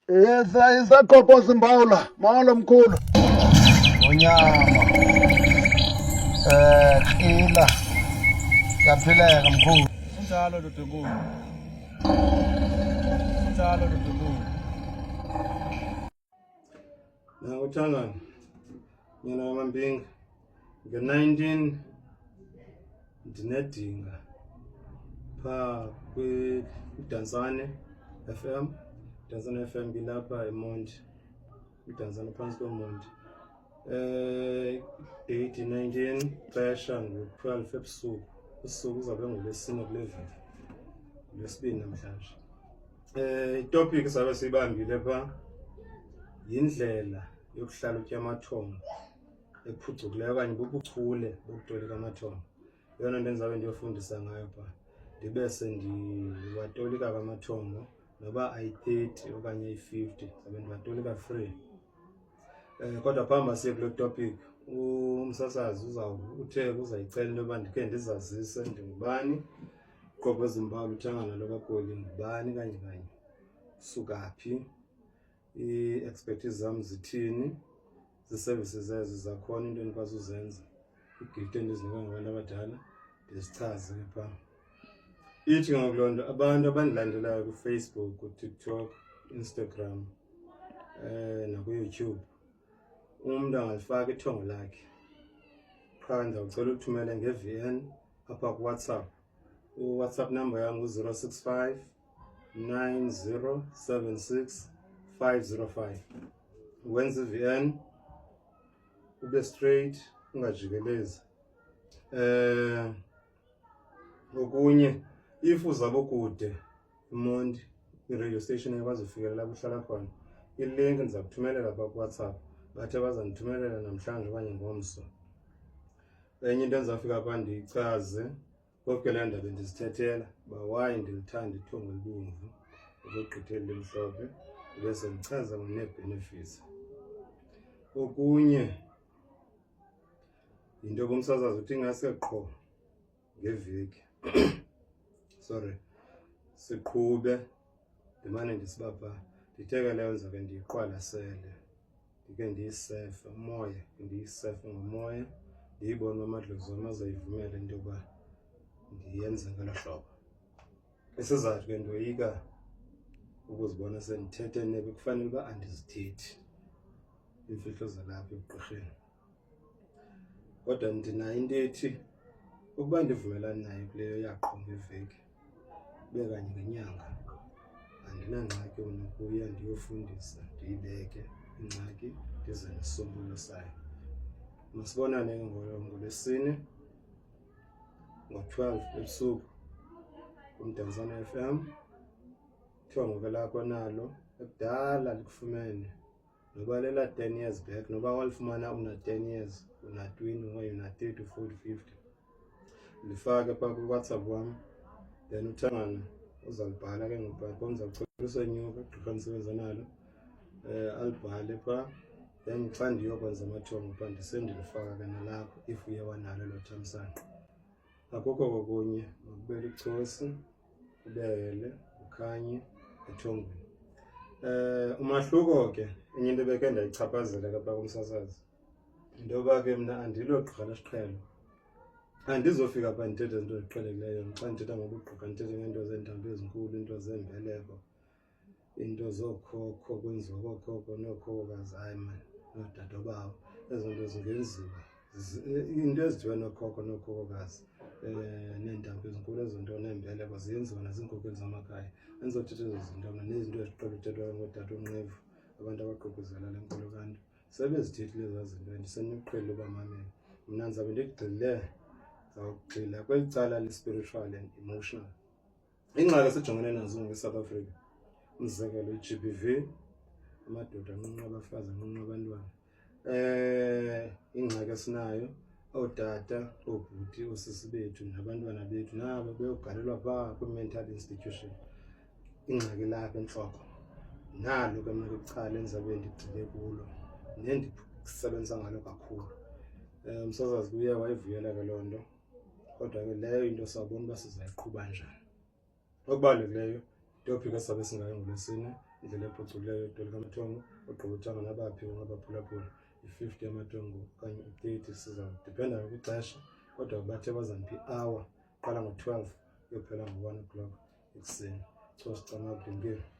Isagogoza imbawula, mawala mkhulu. Onyama. Qila. Siyaphileka mkhulu. Unjalo ndoda enkulu. Unjalo ndoda enkulu. Uthangana. Mina Mambinga. Nge-19 ndinedinga pha kwiDansane FM. Dansane FM ngilapha eMonti. iDansane phansi koMonti. Date 19 xesha ngo-12 ebusuku. Usuku uzabe ngolwesine kule veki. Lwesibini namhlanje. Itopic sabe siyibambile pha yindlela yokuhlala utya amathongo ephucukileyo okanye bubuchule bokutolika amathongo. Yona nto endizabe ndiyofundisa ngayo pha. Ndibe sendiwatolika amathongo noba ayi-30 okanye ayi-50 zabe ndiwatolika free. Kodwa phamba siye kule topic umsasazi uthe uzayicela into yoba ndikhe ndizazise ndingubani, uGqobhoza Imbawula uthangana lo kaGoli ngubani kanye suka phi, i-expertise zam zithini, zi-services ezo zakhona into endikwazi uzenza, igift endizinikwa ngabantu abadala ndizichaze ke phaa. Ithi ke ngoku loo nto abantu abandilandelayo kuFacebook, kuTikTok, Instagram nakuYouTube, umntu angalifaka ithongo lakhe qha ndizawucela uthumele nge-VN apha kuWhatsApp. uWhatsApp number yam ngu-065 9076 505. Wenza i-VN ube straight ungajikelezi. Okunye if uzabo kude eMonti i-radio station ekwazi ufikelela uhlala khona, ilink ndiza kuthumelela pha kuWhatsApp. Bathe bazandithumelela namhlanje okanye ngomso. Enye into endizawufika pha ndiyichaze konke le ndaba ndizithethela uba why ndilithanda ithongo elibomvu ukogqithela elimhlophe, bese ndichaza nee-benefits. Okunye yinto yoba umsasazi uthi ingase qho ngeveki siqhube ndimane ndisiba pha. Nditheke leyo ndizawube ndiyiqwalasele, ndike ndiyisefe umoya, ndiyisefe ngomoya, ndiyibone amadlozi wam azayivumela into yoba ndiyenze ngelo hlobo. Isizathu ke ndoyika ukuzibona sendithethe nebe kufanele uba andizithethi iimfihlo zalapha ebugqirheni. Kodwa ndinayo into ethi ukuba ndivumelane nayo kuleyo yaqho ngeveki ibe kanye ngenyanga, andinangxaki nokuya ndiyofundisa ndiyibeke ingxaki ndize nesisombululo sayo. Masibonane ngolwesine ngo-12 ebusuku kumDansane FM. Ithongo ke lakho nalo ekudala likufumene noba lela 10 years back, noba walifumana una 10 years, una 20 okanye una 30, 40, 50, lifake pha kuWhatsApp wam. Then uthangana uzalibhala ke ngopha, ndizawucebisa enyuka ugqirha ndisebenza nalo, alibhale pha. Then xa ndiyokwenza amathongo pha ndisendilifaka ke nalapho if uye wanalo elo thamsanqa. Akukho kokunye, makubele icosi, ubele, ukhanye ethongweni. Umahluko ke enye into beke ndayichaphazela ke pha kumsasazi, into yoba ke mna andilo gqirha lesiqhelo. Andizofika pha ndithethe izinto eziqhelekileyo. Xa ndithetha ngobugqirha ndithethe ngeento zeentambo ezinkulu, iinto zeembeleko, iinto zookhokho, kwenziwa kookhokho nookhokokazi, hayi mani, noodadobawo. Ezo nto zingenziwa, iinto ezidibene nookhokho nookhokokazi neentambo ezinkulu, ezo nto neembeleko ziyenziwa naziinkokeli zamakhaya. Andizothetha ezo zinto mna nezinto eziqhele uthethwayo ngootata uNqevu, abantu abaququzelela le nkolo kanto. Sebezithethile ezaa zinto andisenokuqhela uba mamela. Mna ndizawube ndigxile, ndizawugxila kweli cala le-spiritual and emotional. Ingxaki esijongene nazo ngeSouth Africa, umzekelo i-GBV, amadoda anqunqa abafazi anqunqa abantwana. Ingxaki esinayo, ootata, oobhuti, oosisi bethu nabantwana bethu nabo beyogalelwa phaa kwi-mental institution. Ingxaki lapha entloko nalo ke mna icala endizabe ndigxile kulo nendisebenza ngalo kakhulu. Umsasazi kuye wayivuyela ke loo nto, kodwa ke leyo into sawubona uba sizayiqhuba njani. Okubalulekileyo, itopiki esabe singayo ngolwesine indlela ephucukileyo yokutolika amathongo, ogqibuthanga nabaphi ngabaphulaphula, i-50 amathongo okanye i-30 sizawudipenda kwixesha, kodwa bathe bazampi i-hour, qala ngo-12 uyophela ngo-1 o'clock ekuseni. So sicama kudingile.